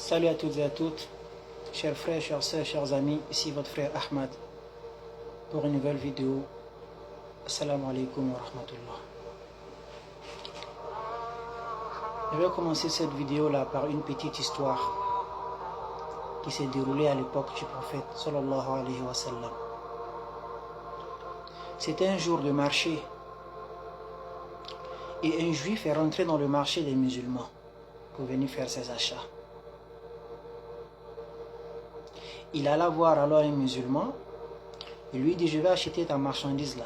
Salut à toutes et à toutes, chers frères, chers sœurs, chers amis, ici votre frère Ahmad pour une nouvelle vidéo. Assalamu alaikum wa rahmatullah. Je vais commencer cette vidéo là par une petite histoire qui s'est déroulée à l'époque du prophète sallallahu alayhi wa sallam. C'était un jour de marché et un juif est rentré dans le marché des musulmans pour venir faire ses achats. Il alla voir alors un musulman et lui dit: je vais acheter ta marchandise là.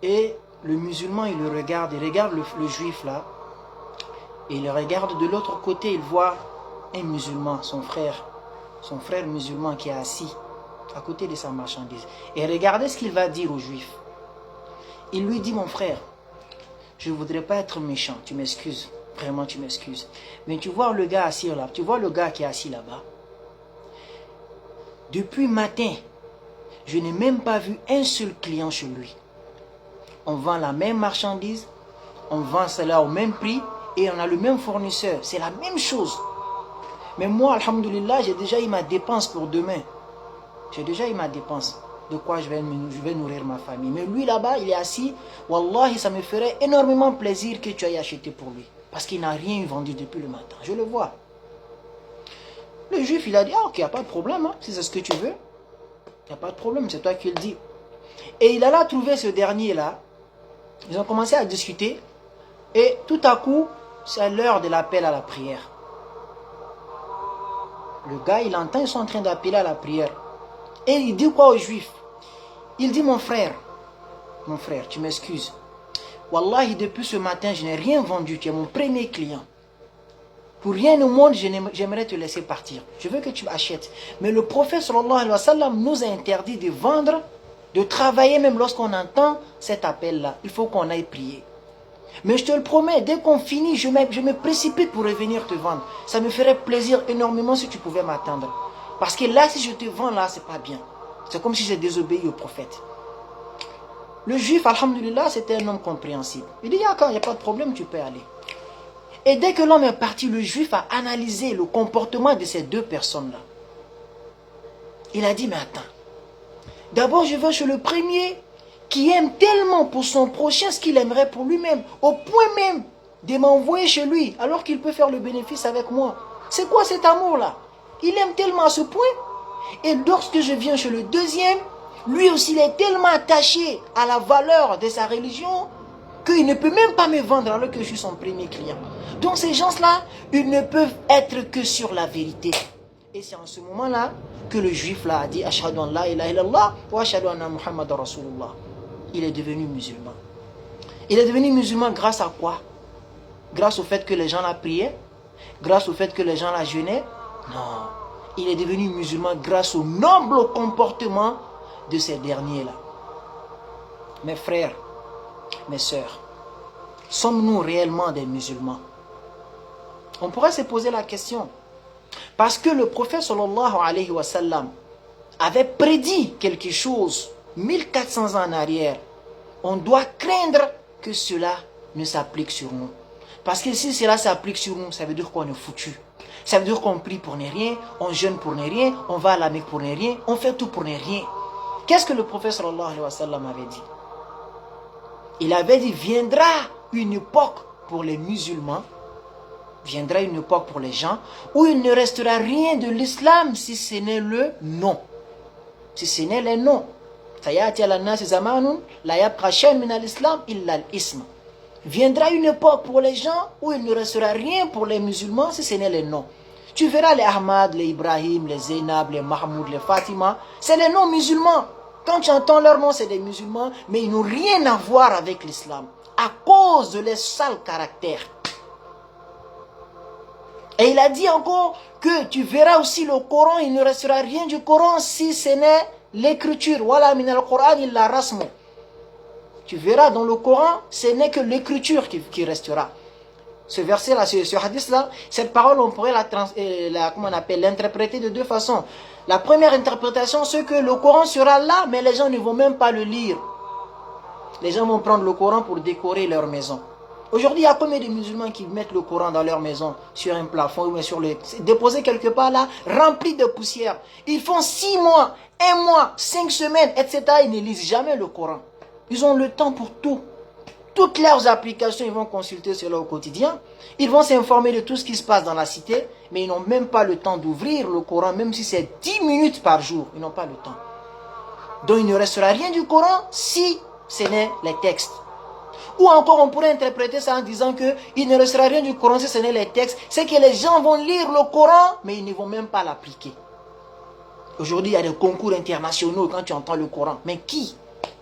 Et le musulman il le regarde, il regarde le juif là, et il regarde de l'autre côté, il voit un musulman, son frère musulman qui est assis à côté de sa marchandise. Et regardez ce qu'il va dire au juif. Il lui dit: mon frère, je ne voudrais pas être méchant, tu m'excuses. Vraiment, tu m'excuses. Mais tu vois le gars assis là, tu vois le gars qui est assis là-bas. Depuis matin, je n'ai même pas vu un seul client chez lui. On vend la même marchandise, on vend cela au même prix et on a le même fournisseur. C'est la même chose. Mais moi, alhamdoulilah, j'ai déjà eu ma dépense pour demain. J'ai déjà eu ma dépense. De quoi je vais nourrir ma famille. Mais lui là-bas, il est assis. Wallahi, ça me ferait énormément plaisir que tu ailles acheter pour lui. Parce qu'il n'a rien vendu depuis le matin. Je le vois. Le juif, il a dit: ah ok, il n'y a pas de problème. Hein. Si c'est ce que tu veux, il n'y a pas de problème. C'est toi qui le dis. Et il alla trouver ce dernier-là. Ils ont commencé à discuter. Et tout à coup, c'est l'heure de l'appel à la prière. Le gars, il entend, ils sont en train d'appeler à la prière. Et il dit quoi au juif? Il dit: mon frère, tu m'excuses. Wallahi, depuis ce matin, je n'ai rien vendu. Tu es mon premier client. Pour rien au monde, j'aimerais te laisser partir. Je veux que tu achètes. Mais le prophète sallallahu alayhi wa sallam nous a interdit de vendre, de travailler même lorsqu'on entend cet appel-là. Il faut qu'on aille prier. Mais je te le promets, dès qu'on finit, je me précipite pour revenir te vendre. Ça me ferait plaisir énormément si tu pouvais m'attendre. Parce que là, si je te vends là, c'est pas bien. C'est comme si j'ai désobéi au prophète. Le juif, alhamdulillah, c'était un homme compréhensible. Il dit: il n'y a pas de problème, tu peux aller. Et dès que l'homme est parti, le juif a analysé le comportement de ces deux personnes-là. Il a dit: mais attends. D'abord, je vais chez le premier qui aime tellement pour son prochain ce qu'il aimerait pour lui-même. Au point même de m'envoyer chez lui, alors qu'il peut faire le bénéfice avec moi. C'est quoi cet amour-là? Il aime tellement à ce point. Et lorsque je viens chez le deuxième, lui aussi il est tellement attaché à la valeur de sa religion qu'il ne peut même pas me vendre alors que je suis son premier client. Donc ces gens-là, ils ne peuvent être que sur la vérité. Et c'est en ce moment-là que le juif là a dit: Ashhadu an la ilaha illallah wa ashhadu anna Muhammad Rasulullah. Il est devenu musulman. Il est devenu musulman grâce à quoi? Grâce au fait que les gens la priaient? Grâce au fait que les gens la jeûnaient? Non. Il est devenu musulman grâce au noble comportement de ces derniers-là. Mes frères, mes sœurs, sommes-nous réellement des musulmans? On pourrait se poser la question. Parce que le prophète sallallahu alayhi wa sallam avait prédit quelque chose 1400 ans en arrière. On doit craindre que cela ne s'applique sur nous. Parce que si cela s'applique sur nous, ça veut dire qu'on est foutu. Ça veut dire qu'on prie pour ne rien, on jeûne pour ne rien, on va à la Mecque pour ne rien, on fait tout pour ne rien. Qu'est-ce que le prophète sallallahu alayhi wa sallam avait dit? Il avait dit: viendra une époque pour les musulmans, viendra une époque pour les gens, où il ne restera rien de l'islam si ce n'est le nom. Si ce n'est le nom. Viendra une époque pour les gens où il ne restera rien pour les musulmans si ce n'est les noms. Tu verras les Ahmad, les Ibrahim, les Zainab, les Mahmoud, les Fatima. C'est les noms musulmans. Quand tu entends leur nom, c'est des musulmans, mais ils n'ont rien à voir avec l'islam. À cause de leurs sales caractères. Et il a dit encore que tu verras aussi le Coran, il ne restera rien du Coran si ce n'est l'écriture. Voilà, min al-Qur'an illa rasmu. Tu verras dans le Coran, ce n'est que l'écriture qui restera. Ce verset-là, ce hadith-là, cette parole, on pourrait l'interpréter de deux façons. La première interprétation, c'est que le Coran sera là, mais les gens ne vont même pas le lire. Les gens vont prendre le Coran pour décorer leur maison. Aujourd'hui, il y a combien de musulmans qui mettent le Coran dans leur maison, sur un plafond, ou sur le... déposé quelque part là, rempli de poussière. Ils font 6 mois, 1 mois, 5 semaines, etc. Ils ne lisent jamais le Coran. Ils ont le temps pour tout. Toutes leurs applications, ils vont consulter cela au quotidien. Ils vont s'informer de tout ce qui se passe dans la cité, mais ils n'ont même pas le temps d'ouvrir le Coran, même si c'est 10 minutes par jour. Ils n'ont pas le temps. Donc il ne restera rien du Coran si ce n'est les textes. Ou encore on pourrait interpréter ça en disant qu'il ne restera rien du Coran si ce n'est les textes. C'est que les gens vont lire le Coran, mais ils ne vont même pas l'appliquer. Aujourd'hui, il y a des concours internationaux quand tu entends le Coran. Mais qui?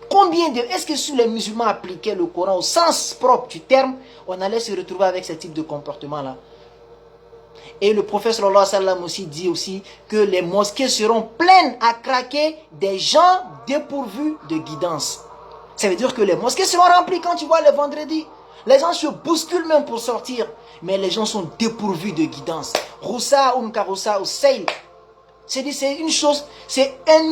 Combien de... Est-ce que si les musulmans appliquaient le Coran au sens propre du terme, on allait se retrouver avec ce type de comportement-là? Et le prophète sallallahu alayhi wa sallam aussi dit aussi que les mosquées seront pleines à craquer des gens dépourvus de guidance. Ça veut dire que les mosquées seront remplies quand tu vois le vendredi. Les gens se bousculent même pour sortir. Mais les gens sont dépourvus de guidance. Roussa ou Mkaroussa ou Seil. C'est une chose, c'est un